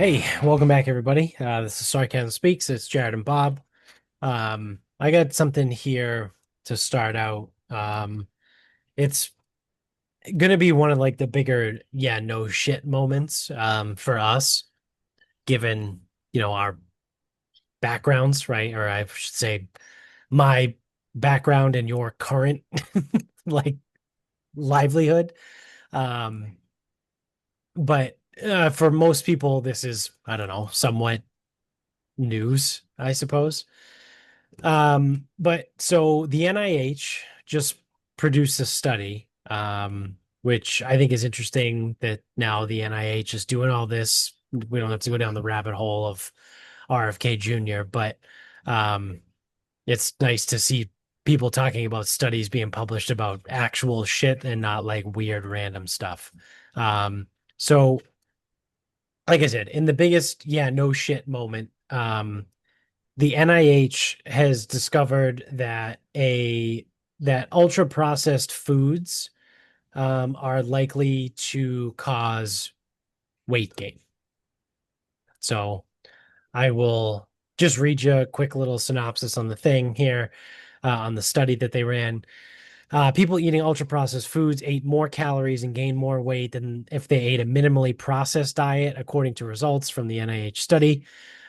Hey, welcome back, everybody. This is Sarcasm Speaks. It's Jared and Bob. I got something here to start out. It's gonna be one of like the bigger, yeah, no shit moments for us, given our backgrounds, right? Or I should say, my background and your current like livelihood. Um, but for most people, this is, I don't know, somewhat news, I suppose. But so the NIH just produced a study, which I think is interesting that now the NIH is doing all this. We don't have to go down the rabbit hole of RFK Jr., but um, it's nice to see people talking about studies being published about actual shit and not like weird random stuff. So like I said, in the biggest, yeah, no shit moment, the NIH has discovered that ultra processed foods are likely to cause weight gain. So I will just read you a quick little synopsis on the thing here, on the study that they ran. People eating ultra processed foods ate more calories and gained more weight than if they ate a minimally processed diet, according to results from the NIH study.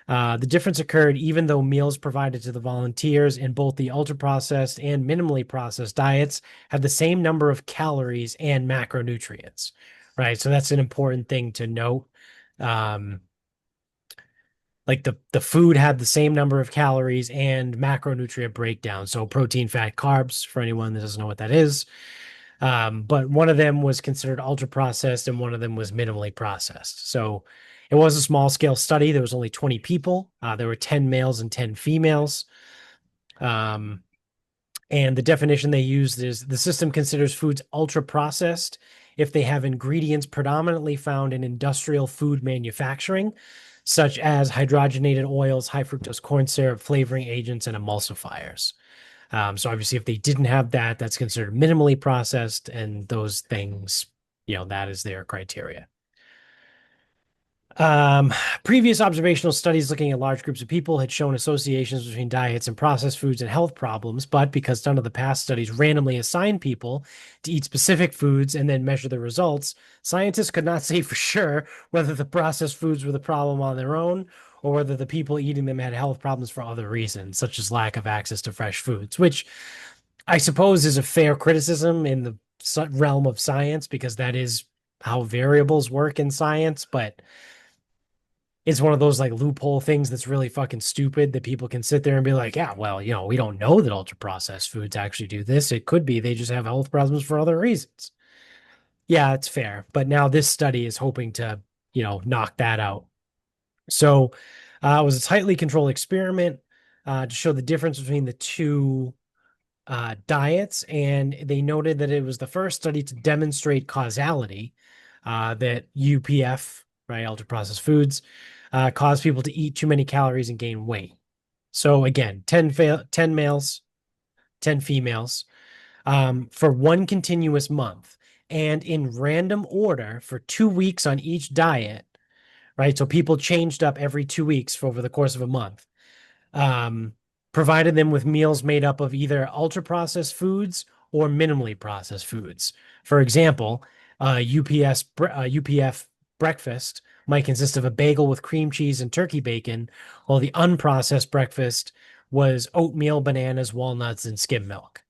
The difference occurred even though meals provided to the volunteers in both the ultra processed and minimally processed diets had the same number of calories and macronutrients, right? So that's an important thing to note. Um, like the food had the same number of calories and macronutrient breakdown. So protein, fat, carbs, for anyone that doesn't know what that is. But one of them was considered ultra processed and one of them was minimally processed. So it was a small scale study. There was only 20 people. There were 10 males and 10 females. Um, and the definition they used is the system considers foods ultra processed if they have ingredients predominantly found in industrial food manufacturing, such as hydrogenated oils, high fructose corn syrup, flavoring agents, and emulsifiers. So obviously, if they didn't have that, that's considered minimally processed, and those things, that is their criteria. Um, Previous observational studies looking at large groups of people had shown associations between diets and processed foods and health problems, but because none of the past studies randomly assigned people to eat specific foods and then measure the results, scientists could not say for sure whether the processed foods were the problem on their own or whether the people eating them had health problems for other reasons, such as lack of access to fresh foods, which I suppose is a fair criticism in the realm of science because that is how variables work in science, but it's one of those like loophole things that's really fucking stupid that people can sit there and be like, yeah, well, we don't know that ultra processed foods actually do this. It could be they just have health problems for other reasons. Yeah, it's fair. But now this study is hoping to, knock that out. So it was a tightly controlled experiment to show the difference between the two diets. And they noted that it was the first study to demonstrate causality, that UPF, right, ultra processed foods, cause people to eat too many calories and gain weight. So again, 10 males, 10 females, for one continuous month and in random order for 2 weeks on each diet, right? So people changed up every 2 weeks for over the course of a month. Um, Provided them with meals made up of either ultra processed foods or minimally processed foods. For example, UPF breakfast might consist of a bagel with cream cheese and turkey bacon, while the unprocessed breakfast was oatmeal, bananas, walnuts, and skim milk.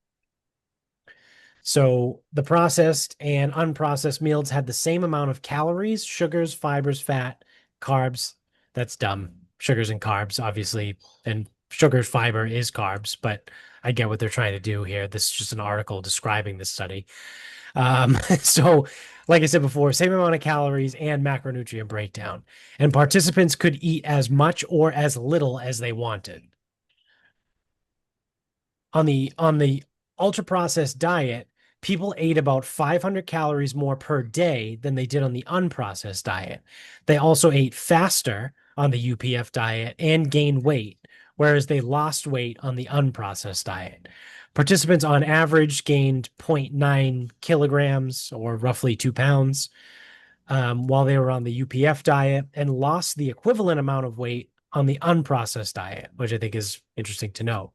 So the processed and unprocessed meals had the same amount of calories, sugars, fibers, fat, carbs. That's dumb. Sugars and carbs, obviously, and sugar fiber is carbs, but I get what they're trying to do here. This is just an article describing this study. So, like I said before, same amount of calories and macronutrient breakdown. And participants could eat as much or as little as they wanted. On the ultra processed diet, people ate about 500 calories more per day than they did on the unprocessed diet. They also ate faster on the UPF diet and gained weight, whereas they lost weight on the unprocessed diet. Participants on average gained 0.9 kilograms or roughly 2 pounds. while they were on the UPF diet and lost the equivalent amount of weight on the unprocessed diet, which I think is interesting to note.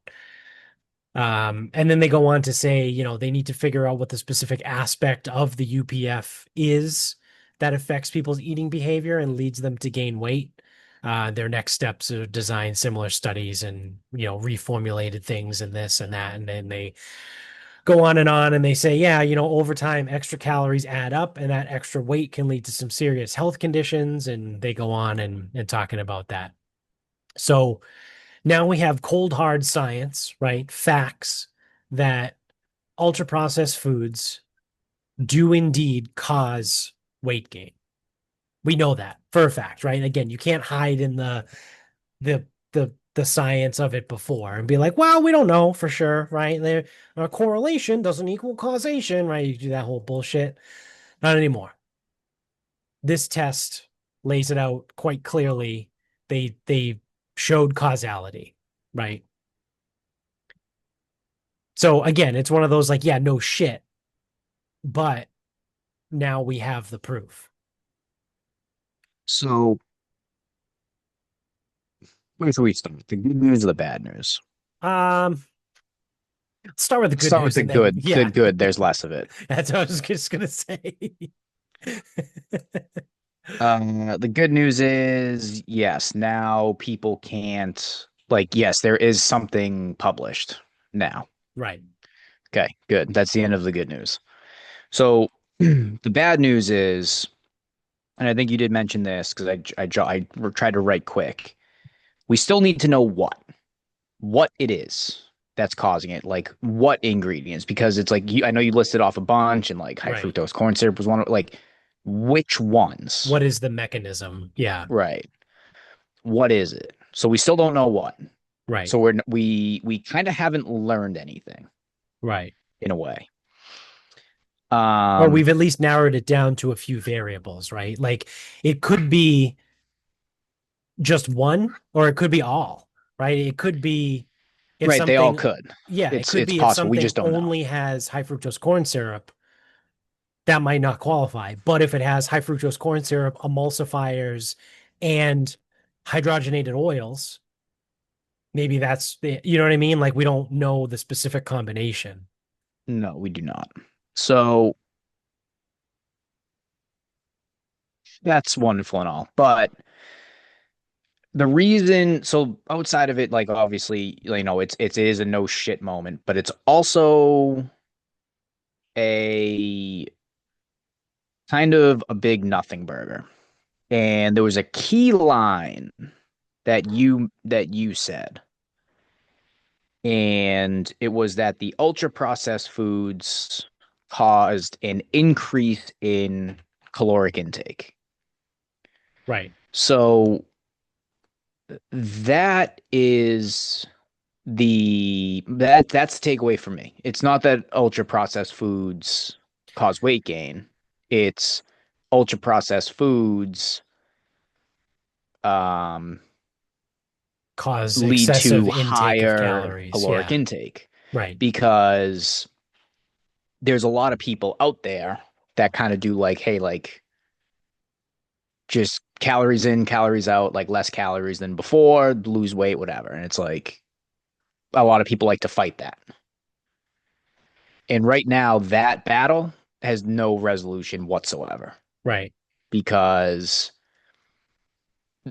And then they go on to say, they need to figure out what the specific aspect of the UPF is that affects people's eating behavior and leads them to gain weight. Their next steps are design similar studies and, reformulated things and this and that. And then they go on and they say, yeah, over time, extra calories add up and that extra weight can lead to some serious health conditions. And they go on and talking about that. So now we have cold hard science, right? Facts that ultra processed foods do indeed cause weight gain. We know that for a fact, right? Again, you can't hide in the science of it before and be like, well, we don't know for sure, right? There, correlation doesn't equal causation, right? You do that whole bullshit. Not anymore. This test lays it out quite clearly. They showed causality, right? So again, it's one of those like, yeah, no shit, but now we have the proof. So where should we start? The good news or the bad news? Um, let's start with the Let's good start with news the and then good. The yeah, good, there's less of it. that's what I was just gonna say. The good news is yes, now people can't like yes, there is something published now. Right, Okay, good. That's the end of the good news. So the bad news is, and I think you did mention this because I tried to write quick. We still need to know what it is that's causing it, like what ingredients, because it's like I know you listed off a bunch, and like high right. fructose corn syrup was one of like which ones, What is the mechanism? Yeah, right? What is it? So we still don't know what. right, So we kind of haven't learned anything right. in a way. Or Um, we've at least narrowed it down to a few variables, right? Like it could be just one, or it could be all, right? It could be if right, they all something, could. yeah, it could It's be if possible. We something just don't know. only has high fructose corn syrup, that might not qualify. But if it has high fructose corn syrup, emulsifiers, and hydrogenated oils, maybe that's the, you know what I mean? Like we don't know the specific combination. No, we do not. So that's wonderful and all, but the reason, so outside of it, like obviously, it is a no shit moment, but it's also a kind of a big nothing burger. And there was a key line that you said, and it was that the ultra processed foods caused an increase in caloric intake. Right, So that is that's the takeaway for me. It's not that ultra processed foods cause weight gain. It's ultra processed foods um cause lead excessive to intake of higher calories. caloric Yeah, intake right, because there's a lot of people out there that kind of do like, hey, like just calories in, calories out, like less calories than before, lose weight, whatever. And it's like a lot of people like to fight that. And right now, that battle has no resolution whatsoever right, because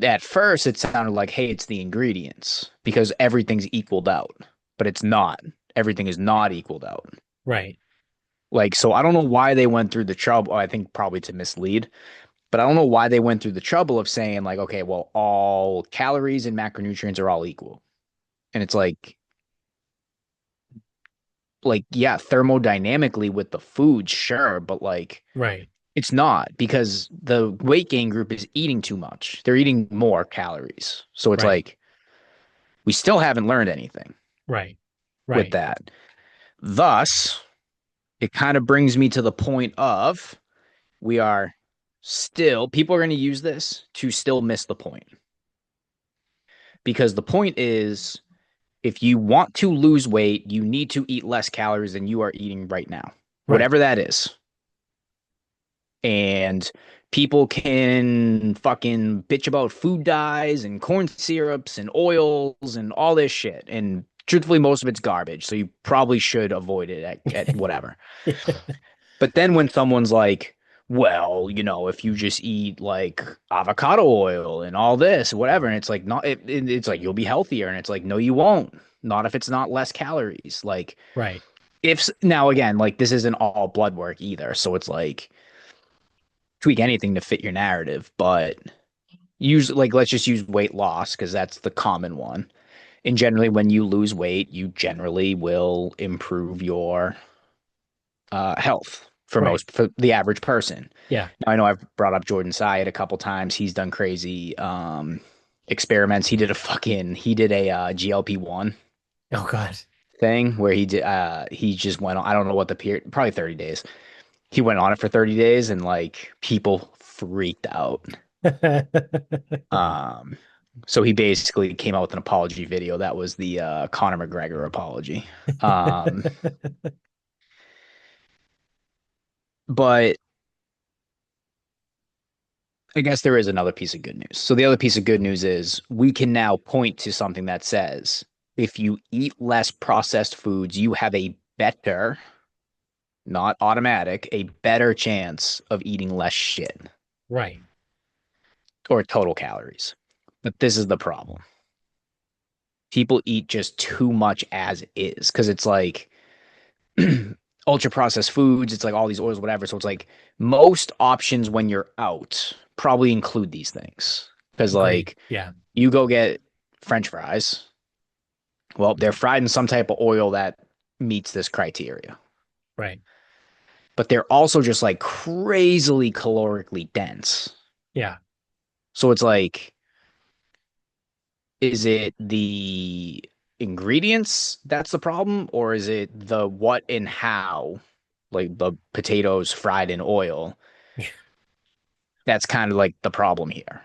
at first it sounded like, hey, it's the ingredients because everything's equaled out, but it's not. Everything is not equaled out. right, Like, so I don't know why they went through the trouble. I think probably to mislead, but I don't know why they went through the trouble of saying, like, okay, well, all calories and macronutrients are all equal. And it's like, yeah, thermodynamically with the food, sure, but like, right, it's not because the weight gain group is eating too much. They're eating more calories. So it's right, like we still haven't learned anything right, with right, that. Thus, it kind of brings me to the point of we are still, people are going to use this to still miss the point. Because the point is, if you want to lose weight, you need to eat less calories than you are eating right now, right, whatever that is. And People can fucking bitch about food dyes and corn syrups and oils and all this shit. And truthfully, most of it's garbage. So you probably should avoid it at whatever. But then when someone's like, well, if you just eat like avocado oil and all this, whatever, and it's like not it's like you'll be healthier, and it's like no, you won't. Not if it's not less calories. Like Right. if now again, like this isn't all blood work either, so it's like tweak anything to fit your narrative, but use like let's just use weight loss because that's the common one. And generally, when you lose weight, you generally will improve your health Right. for the average person. Yeah. Now, I know I've brought up Jordan Syatt a couple times. He's done crazy experiments. He did a GLP-1 Oh God. thing where he just went on, I don't know what the period, probably 30 days. He went on it for 30 days and like people freaked out. Um so he basically came out with an apology video. That was the Conor McGregor apology. Um but I guess there is another piece of good news. So the other piece of good news is we can now point to something that says if you eat less processed foods, you have a better, not automatic, a better chance of eating less shit Right. or total calories. But this is the problem. People eat just too much as is because it's like ultra processed foods, it's like all these oils, whatever. So it's like most options when you're out probably include these things. Because Agreed. like Yeah. you go get French fries. Well, they're fried in some type of oil that meets this criteria. Right. But they're also just like crazily calorically dense. Yeah. So it's like, is it the ingredients that's the problem, or is it the what and how, like the potatoes fried in oil? That's kind of like the problem here.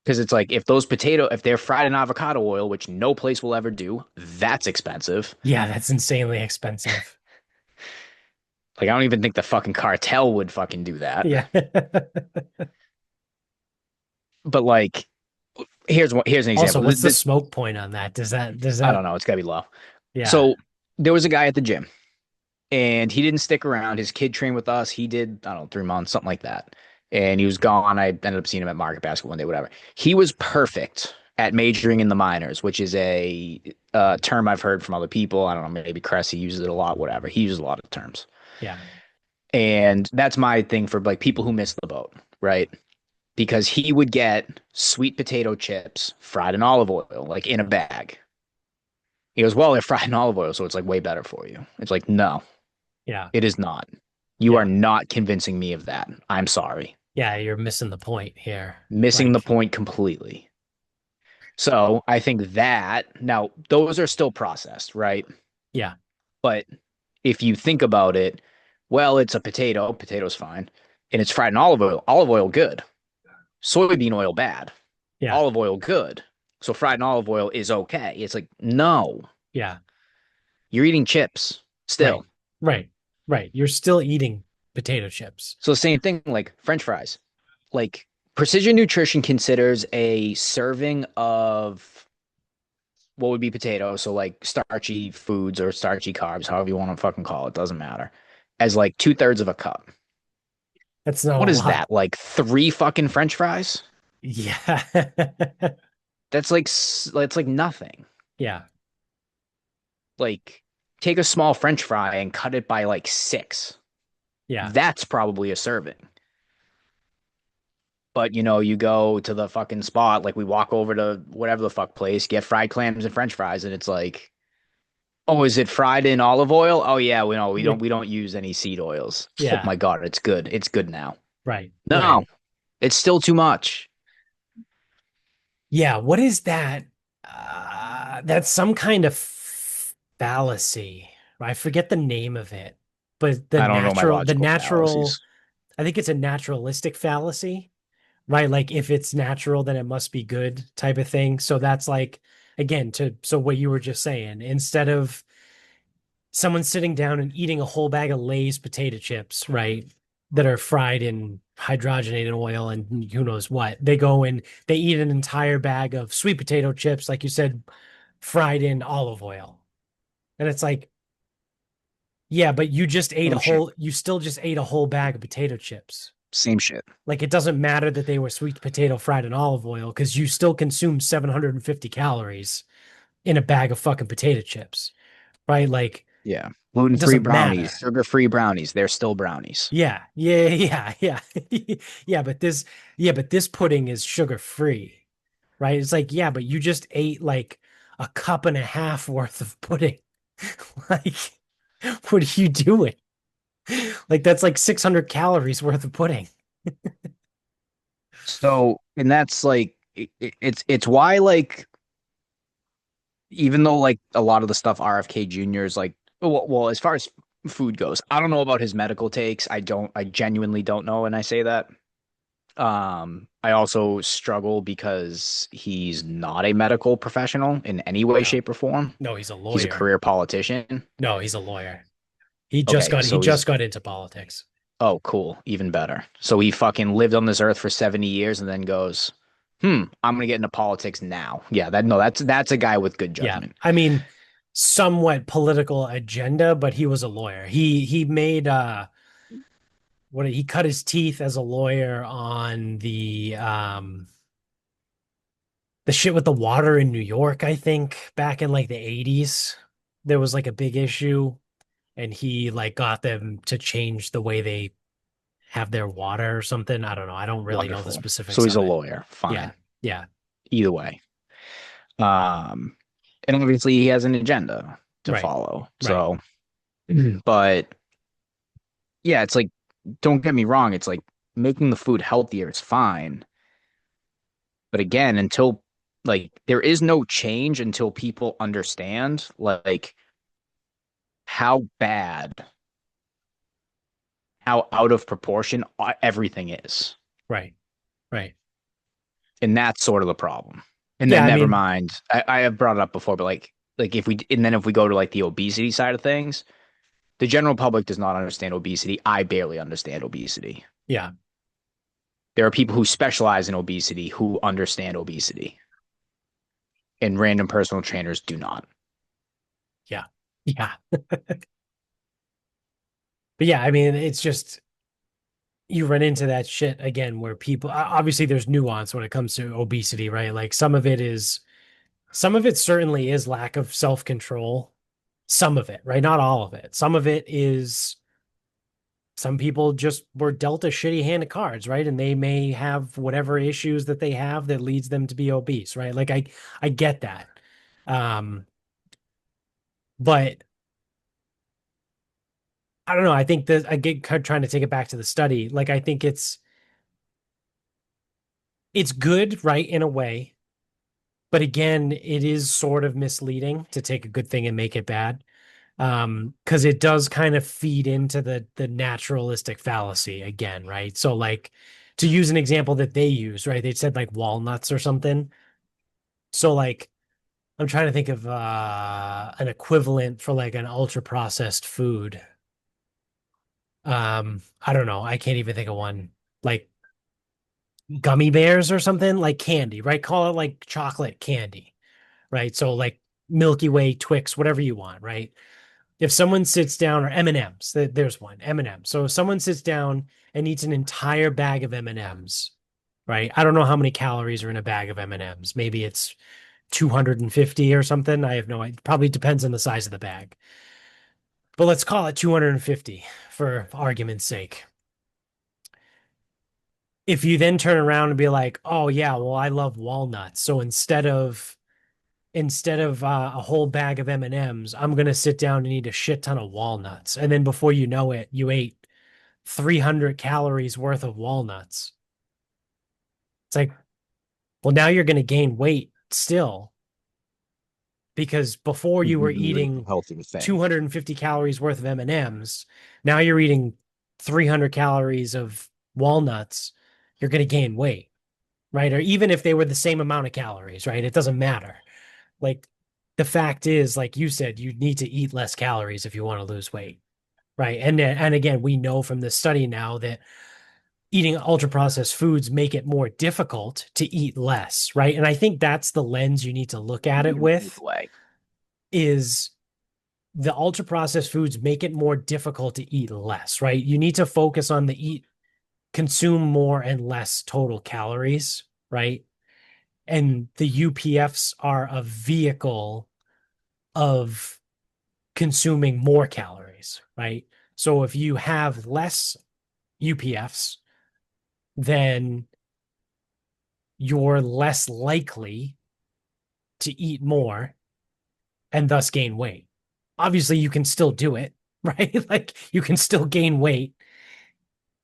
Because it's like if they're fried in avocado oil, which no place will ever do, that's expensive. Yeah, that's insanely expensive. Like I don't even think the fucking cartel would fucking do that. Yeah. But like here's an Also, example. what's the smoke point on that? Does I that don't know, it's gotta be low. yeah. So there was a guy at the gym and he didn't stick around. His kid trained with us. He did, I don't know, 3 months, something like that. And he was gone. I ended up seeing him at Market Basket one day, whatever. He was perfect at majoring in the minors, which is a term I've heard from other people. I don't know, maybe Cressy uses it a lot, whatever. He uses a lot of terms. Yeah. And that's my thing for like people who miss the boat, right? Because he would get sweet potato chips fried in olive oil, like in a bag. He goes, well, they're fried in olive oil, so it's like way better for you. It's like, no, Yeah. it is not. You are Yeah. not convincing me of that. I'm sorry. Yeah, you're missing the point here. Missing the Like, point completely. So I think that now those are still processed, right? yeah. But if you think about it, well, it's a potato, potato's fine, and it's fried in olive oil, good. Soybean oil, bad. Yeah. Olive oil, good. So fried in olive oil is okay. It's like, no, Yeah. you're eating chips Right. still. Right. Right. You're still eating potato chips. So same thing like French fries. Like precision nutrition considers a serving of what would be potato, so like starchy foods or starchy carbs, however you want to fucking call it, doesn't matter, as like 2/3 of a cup. That's not a What is lot. that? Like three fucking French fries? Yeah. That's like nothing. Yeah. Like take a small French fry and cut it by like six. Yeah. That's probably a serving. But you go to the fucking spot, like we walk over to whatever the fuck place, get fried clams and French fries, and it's like, oh, is it fried in olive oil? Oh yeah, we know Yeah. we don't use any seed oils. Oh Yeah. my God, it's good. It's good now. Right. Right. No, it's still too much. Yeah. What is that? That's some kind of fallacy. I forget the name of it, but I don't know my the logical natural, fallacies. I think it's a naturalistic fallacy, right? Like if it's natural, then it must be good type of thing. So that's like, again, so what you were just saying, instead of someone sitting down and eating a whole bag of Lay's potato chips, right? that are fried in hydrogenated oil and who knows what. They go and they eat an entire bag of sweet potato chips, like you said, fried in olive oil. And it's like, yeah, but Same shit. you still just ate a whole bag of potato chips. Same shit. Like it doesn't matter that they were sweet potato fried in olive oil because you still consume 750 calories in a bag of fucking potato chips, right? Like Yeah. it Gluten-free doesn't brownies, matter. sugar-free brownies. They're still brownies. Yeah, yeah. Yeah, but this pudding is sugar free, right? It's like, yeah, but you just ate like a cup and a half worth of pudding. Like, what are you doing? Like that's like 600 calories worth of pudding. So, and that's like it's why like even though like a lot of the stuff RFK Jr. is like well as far as food goes, I don't know about his medical takes. I genuinely don't know and I say that. I also struggle because he's not a medical professional in any way, No, shape, or form. no, he's a He's a lawyer. career politician. No, he's a lawyer. Okay, He so just he's got into politics. oh cool, even better. So he fucking lived on this earth for 70 years and then goes, I'm gonna get into politics now. Yeah, that's a guy with good Yeah. judgment. I mean, somewhat political agenda, but he was a lawyer. He made what he cut his teeth as a lawyer on the shit with the water in New York, I think, back in like the 80s. There was like a big issue and he like got them to change the way they have their water or something. I don't know. I don't really know the Wonderful. So specifics he's of a it. lawyer. Yeah. Fine. Yeah. Either way. Um, and obviously he has an agenda to Right. follow. Right. So, but yeah, it's like, don't get me wrong. It's like making the food healthier is fine. But again, until like there is no change until people understand like how bad, how out of proportion everything is. Right. Right. And that's sort of the problem. And Yeah, then I never mean, mind. I have brought it up before, but like if we and then if we go to like the obesity side of things, the general public does not understand obesity. I barely understand obesity. yeah. There are people who specialize in obesity who understand obesity, and random personal trainers do not. Yeah. Yeah. But yeah, I mean, it's just you run into that shit again where people obviously there's nuance when it comes to obesity, right? Like some of it certainly is lack of self-control. Some of it, right? Not all of it. Some of it is some people just were dealt a shitty hand of cards, right? And they may have whatever issues that they have that leads them to be obese, right? Like I get that. Um, but I don't know. I think that I get trying to take it back to the study. Like I think it's good, right, in a way. But again, it is sort of misleading to take a good thing and make it bad. Because it does kind of feed into the naturalistic fallacy again, right? So like to use an example that they use, right? They said like walnuts or something. So like I'm trying to think of an equivalent for like an ultra processed food. I don't know. I can't even think of one. Like gummy bears or something, like candy, right? Call it like chocolate candy, right? So like Milky Way, Twix, whatever you want, right? If someone sits down or M&Ms, there's one, M&Ms. So if someone sits down and eats an entire bag of M&Ms, right? I don't know how many calories are in a bag of M&Ms. Maybe it's 250 or something. I have no idea. Probably depends on the size of the bag. But let's call it 250 for argument's sake. If you then turn around and be like, "Oh yeah, well I love walnuts." So instead of a whole bag of M&Ms, I'm going to sit down and eat a shit ton of walnuts. And then before you know it, you ate 300 calories worth of walnuts. It's like, well, now you're going to gain weight still because before you were Even though it's a eating healthy thing. 250 calories worth of M&Ms, now you're eating 300 calories of walnuts. You're going to gain weight, right? Or even if they were the same amount of calories, right? It doesn't matter. Like the fact is, like you said, you need to eat less calories if you want to lose weight. right? And again, we know from this study now that eating ultra processed foods make it more difficult to eat less, right? And I think that's the lens you need to look at it Negative with takeaway. is the ultra processed foods make it more difficult to eat less, right? You need to focus on the eat consume more and less total calories, right? And the UPFs are a vehicle of consuming more calories, right? So if you have less UPFs, then you're less likely to eat more and thus gain weight. Obviously, you can still do it, right? Like you can still gain weight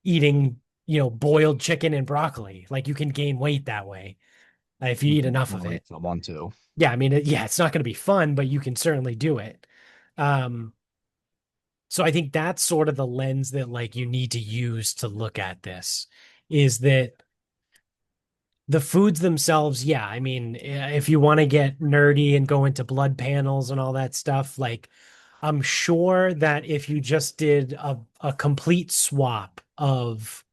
eating, boiled chicken and broccoli. Like you can gain weight that way if you eat enough of Like it. someone too. Yeah, I mean, yeah, it's not going to be fun, but you can certainly do it. Um, so I think that's sort of the lens that like you need to use to look at this is that the foods themselves, yeah, I mean, if you want to get nerdy and go into blood panels and all that stuff, like I'm sure that if you just did a complete swap of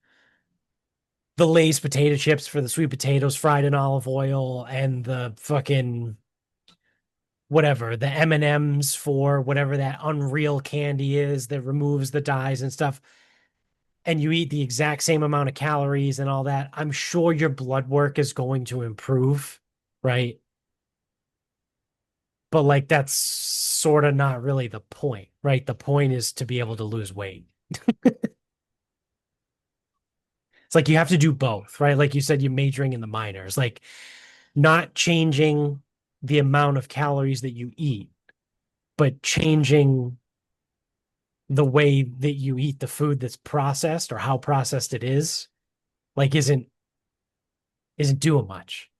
the Lay's potato chips for the sweet potatoes fried in olive oil and the fucking whatever, the M&Ms for whatever that unreal candy is that removes the dyes and stuff, and you eat the exact same amount of calories and all that, I'm sure your blood work is going to improve, right? But like that's sort of not really the point, right? The point is to be able to lose weight. It's like you have to do both, right? Like you said, you're majoring in the minors, like not changing the amount of calories that you eat, but changing the way that you eat the food that's processed or how processed it is, like isn't doing much.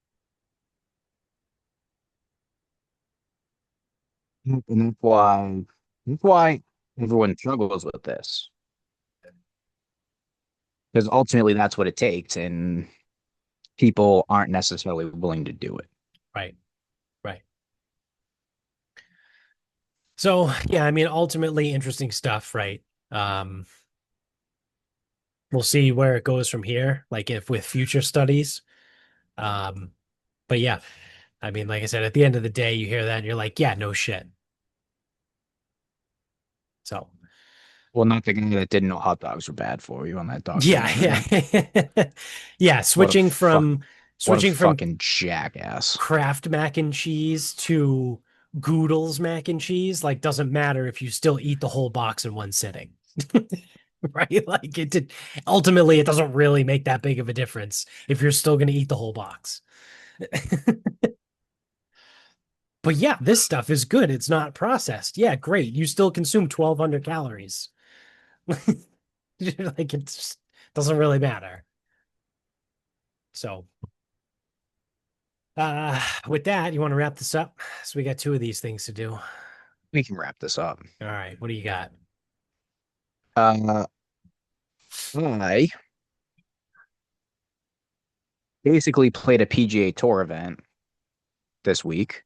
And that's why everyone struggles with this. Because ultimately that's what it takes, and people aren't necessarily willing to do it. Right. Right. So yeah, I mean, ultimately interesting stuff, right? Um, we'll see where it goes from here, like if with future studies. Um, but yeah, I mean, like I said, at the end of the day, you hear that and you're like, yeah, no shit. So Well, not the guy that didn't know hot dogs were bad for you on that yeah, documentary. yeah. Yeah, What a fuck, what a switching from fucking jackass. Kraft mac and cheese to Goodle's mac and cheese, like doesn't matter if you still eat the whole box in one sitting. Right? Like it did ultimately it doesn't really make that big of a difference if you're still going to eat the whole box. But yeah, this stuff is good. It's not processed. Yeah, great. You still consume 1200 calories. Like it just doesn't really matter. So, with that, you want to wrap this up? So we got two of these things to do. All We can wrap this up. right, what do you got? Uh, I basically played a PGA Tour event this week,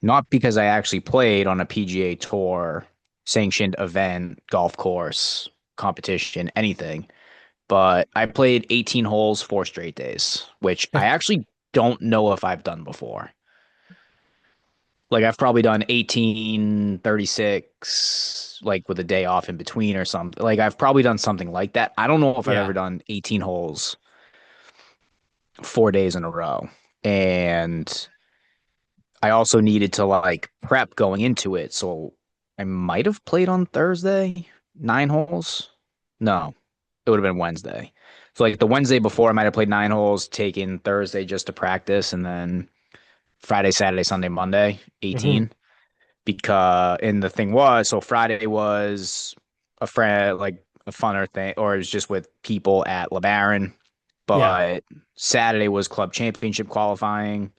not because I actually played on a PGA Tour sanctioned event, golf course, competition, anything, but I played 18 holes 4 straight days, which I actually don't know if I've done before. Like I've probably done 18, 36, like with a day off in between or something. Like I've probably done something like that. I don't know if I've Yeah. ever done 18 holes 4 days in a row. And I also needed to like prep going into it. So I might have played on Thursday, 9 holes. No, it would have been Wednesday. So like the Wednesday before, I might have played 9 holes, taken Thursday just to practice, and then Friday, Saturday, Sunday, Monday, Hmm. 18. Because and the thing was, so Friday was a friend like a funner thing, or it was just with people at LeBaron. Yeah. But Saturday was club championship qualifying.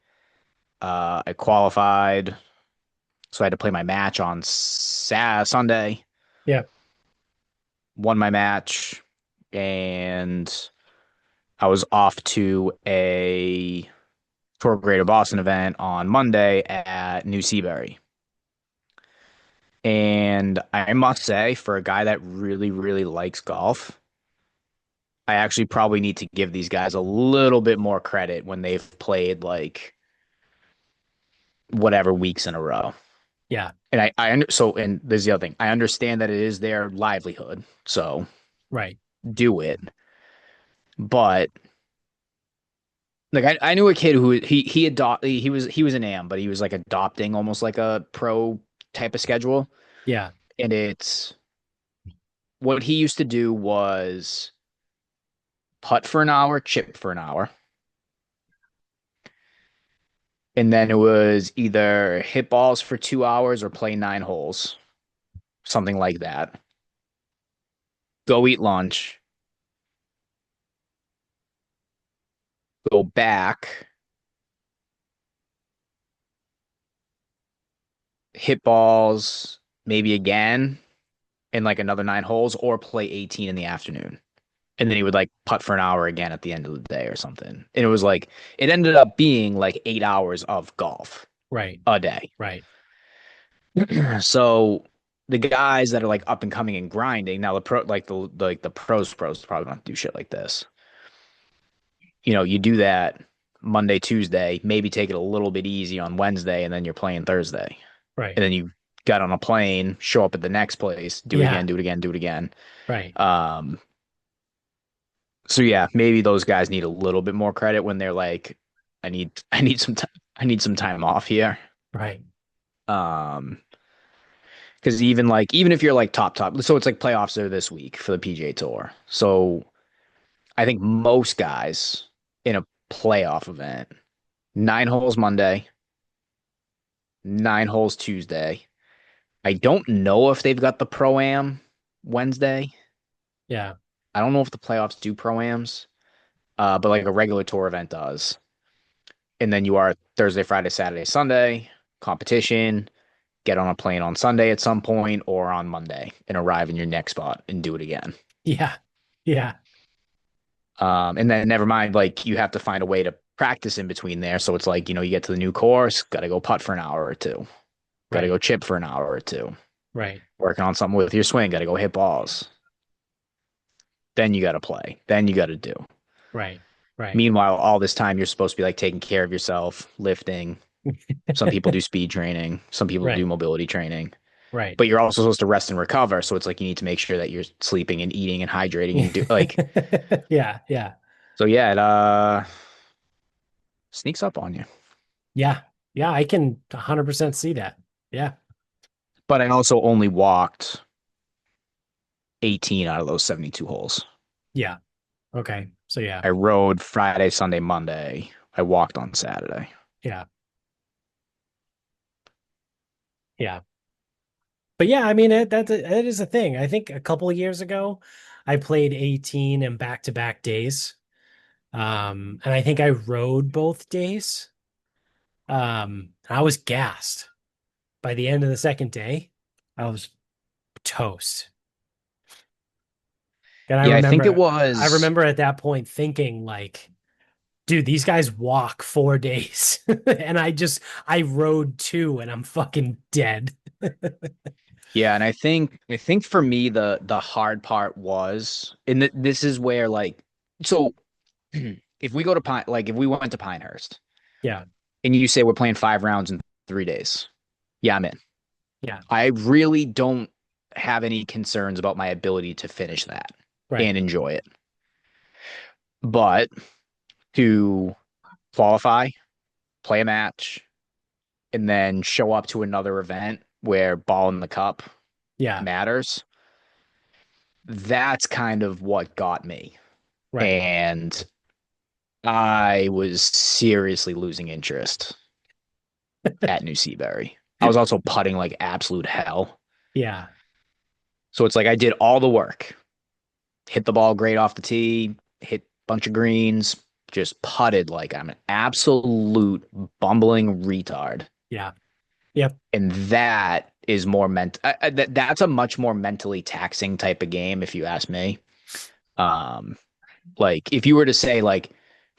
I qualified, so I had to play my match on Sunday. Yeah. Won my match, and I was off to a Tour of Greater Boston event on Monday at New Seabury. And I must say, for a guy that really, really likes golf, I actually probably need to give these guys a little bit more credit when they've played like whatever weeks in a row. Yeah, And and there's the other thing. I understand that it is their livelihood, so right. do it. But like I knew a kid who he was an AM, but he was like adopting almost like a pro type of schedule. Yeah, And it's what he used to do was putt for an hour, chip for an hour. And then it was either hit balls for 2 hours or play 9 holes, something like that. Go eat lunch, go back, hit balls maybe again in like another 9 holes, or play 18 in the afternoon. And then he would like putt for an hour again at the end of the day or something. And it was like, it ended up being like 8 hours of golf right, a day. right. So the guys that are like up and coming and grinding now, the pros probably don't do shit like this. You do that Monday, Tuesday, maybe take it a little bit easy on Wednesday, and then you're playing Thursday. Right. And then you got on a plane, show up at the next place, do it again, Yeah, do it again, do it again. right. Um, so yeah, maybe those guys need a little bit more credit when they're like, I need some time off here. Right. Um, because even if you're like top, so it's like playoffs are this week for the PGA Tour. So I think most guys in a playoff event, 9 holes Monday, 9 holes Tuesday. I don't know if they've got the pro-am Wednesday. Yeah. I don't know if the playoffs do pro-ams, but like a regular tour event does. And then you are Thursday, Friday, Saturday, Sunday competition. Get on a plane on Sunday at some point or on Monday and arrive in your next spot and do it again. Yeah. Yeah. And then never mind, like you have to find a way to practice in between there. So it's like, you get to the new course, got to go putt for an hour or two, got to Right. go chip for an hour or two, Right. working on something with your swing, got to go hit balls. Then you got to play. Then you got to do. Right. Right. Meanwhile, all this time you're supposed to be like taking care of yourself, lifting. Some people do speed training, some people do Right. mobility training, Right. but you're also supposed to rest and recover. So it's like you need to make sure that you're sleeping and eating and hydrating and do like, Yeah. Yeah. so yeah, it sneaks up on you. Yeah. Yeah. I can 100% see that. Yeah. But I also only walked 18 out of those 72 holes. Yeah. Okay. So yeah. I rode Friday, Sunday, Monday. I walked on Saturday. Yeah. Yeah. But yeah, I mean, that is a thing. I think a couple of years ago, I played 18 and back-to-back days. And I think I rode both days. I was gassed. By the end of the second day, I was toast. And Yeah, I think it I was. remember at that point thinking like, dude, these guys walk 4 days. And I rode two and I'm fucking dead. Yeah, and I think for me the hard part was, and this is where like, so if we go to if we went to Pinehurst Yeah, and you say we're playing 5 rounds in 3 days, yeah, I'm in. yeah, I really don't have any concerns about my ability to finish that right. and enjoy it. But to qualify, play a match, and then show up to another event where ball in the cup Yeah, matters, that's kind of what got me. right. And I was seriously losing interest at New Seabury. I was also putting like absolute hell. Yeah, So it's like I did all the work, hit the ball great off the tee, hit a bunch of greens, just putted like I'm an absolute bumbling retard. yeah, yep, And that is that's a much more mentally taxing type of game, if you ask me. Um, like if you were to say like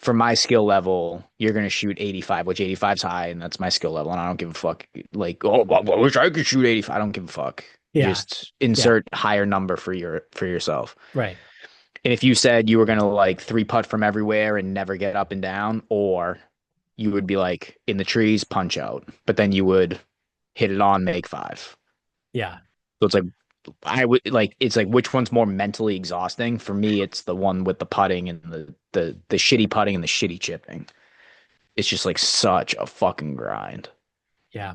for my skill level, you're gonna shoot 85, which 85's high, and that's my skill level, and I don't give a fuck. Like, oh, I wish I could shoot 85. I don't give a fuck. Yeah. Just Yeah. insert higher number for yourself. Right. And if you said you were gonna like three putt from everywhere and never get up and down, or you would be like in the trees, punch out, but then you would hit it on, make five. Yeah. So it's like I would like it's like which one's more mentally exhausting? For me, it's the one with the putting and the shitty putting and the shitty chipping. It's just like such a fucking grind. Yeah.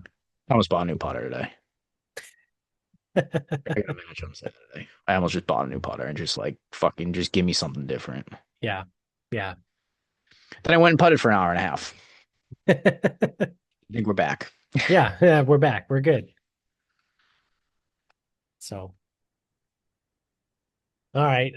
I almost bought a new putter today. I got a match on Saturday. I almost just bought a new putter and just like fucking just give me something different. Yeah. Yeah. Then I went and putted for an hour and a half. I think we're back. Yeah. Yeah. We're back. We're good. So, all right.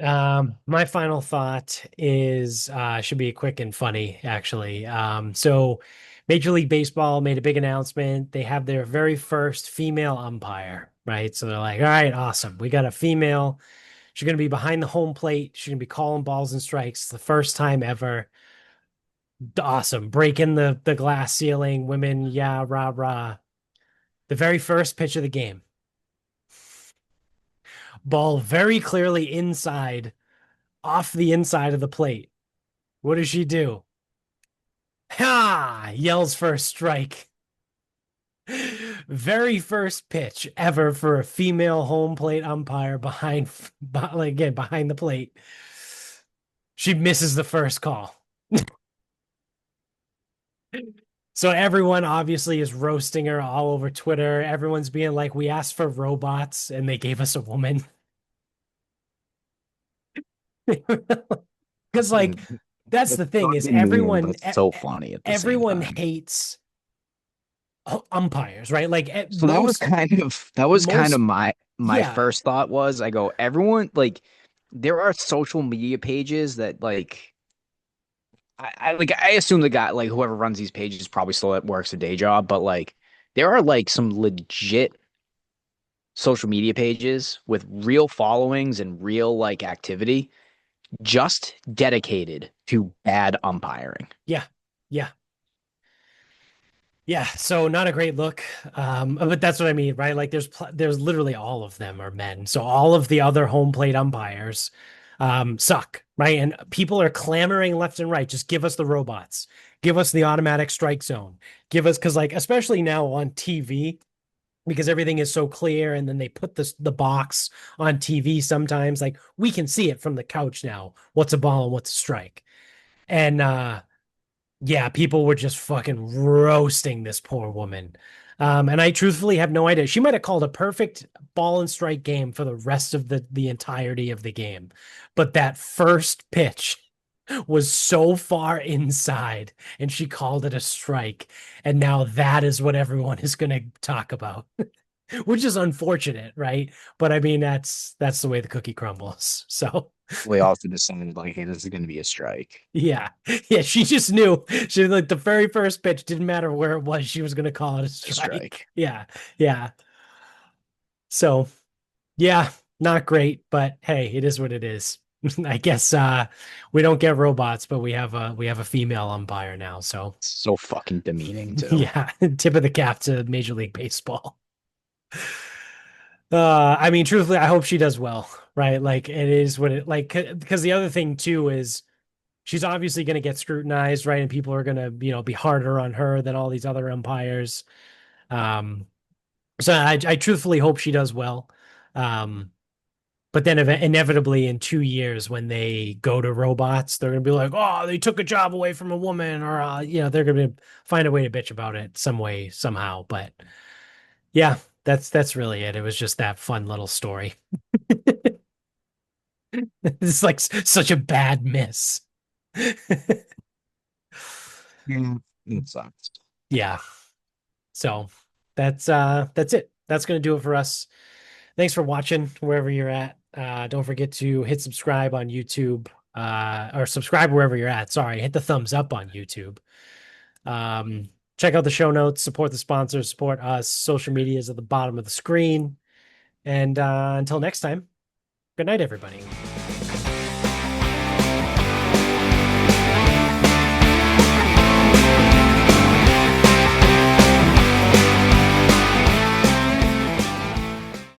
My final thought is should be quick and funny, actually. So Major League Baseball made a big announcement. They have their very first female umpire, right? So they're like, all right, awesome. We got a female. She's going to be behind the home plate. She's going to be calling balls and strikes the first time ever. Awesome. Breaking the glass ceiling. Women, yeah, rah, rah. The very first pitch of the game. Ball very clearly inside, off the inside of the plate. What does she do? Ha! Yells for a strike. Very first pitch ever for a female home plate umpire again, behind the plate. She misses the first call. So everyone obviously is roasting her all over Twitter. Everyone's being like, we asked for robots and they gave us a woman. Because like And that's that's the thing is fucking mean, but it's so funny at the same everyone time. hates umpires, right? Like So that was kind of most my yeah, first thought was I go, everyone like there are social media pages that like I assume the guy like whoever runs these pages probably still at works a day job, but like there are like some legit social media pages with real followings and real like activity just dedicated to bad umpiring. yeah, yeah. Yeah, so not a great look. But that's what I mean, right? Like there's literally all of them are men. So all of the other home plate umpires suck, right? And people are clamoring left and right. Just give us the robots. Give us the automatic strike zone. Give us because like especially now on TV, because everything is so clear and then they put the box on TV sometimes. Like we can see it from the couch now, what's a ball and what's a strike. And yeah, people were just fucking roasting this poor woman. And I truthfully have no idea. She might have called a perfect ball and strike game for the rest of the entirety of the game. But that first pitch was so far inside and she called it a strike. And now that is what everyone is going to talk about, which is unfortunate, right? But I mean, that's the way the cookie crumbles. So We also decided like, hey, this is going to be a strike. yeah. Yeah, she just knew. She like the very first pitch didn't matter where it was, she was gonna call it a A strike. strike. Yeah. Yeah. So yeah, not great, but hey, it is what it is. I guess we don't get robots, but we have a female umpire now. So So fucking demeaning too. yeah, tip of the cap to Major League Baseball. I mean, truthfully, I hope she does well, right? Like it is what it like because the other thing too is she's obviously going to get scrutinized, right? And people are going to, be harder on her than all these other umpires. Um, so I truthfully hope she does well. Um, but then inevitably in 2 years, when they go to robots, they're going to be like, oh, they took a job away from a woman, or, they're going to find a way to bitch about it some way, somehow. But yeah, that's really it. It was just that fun little story. It's like such a bad miss. Yeah, it sucks. Yeah. So that's it. That's gonna do it for us. Thanks for watching wherever you're at. Don't forget to hit subscribe on YouTube, or subscribe wherever you're at. Sorry, hit the thumbs up on YouTube. Check out the show notes, support the sponsors, support us. Social media is at the bottom of the screen. And until next time, good night, everybody.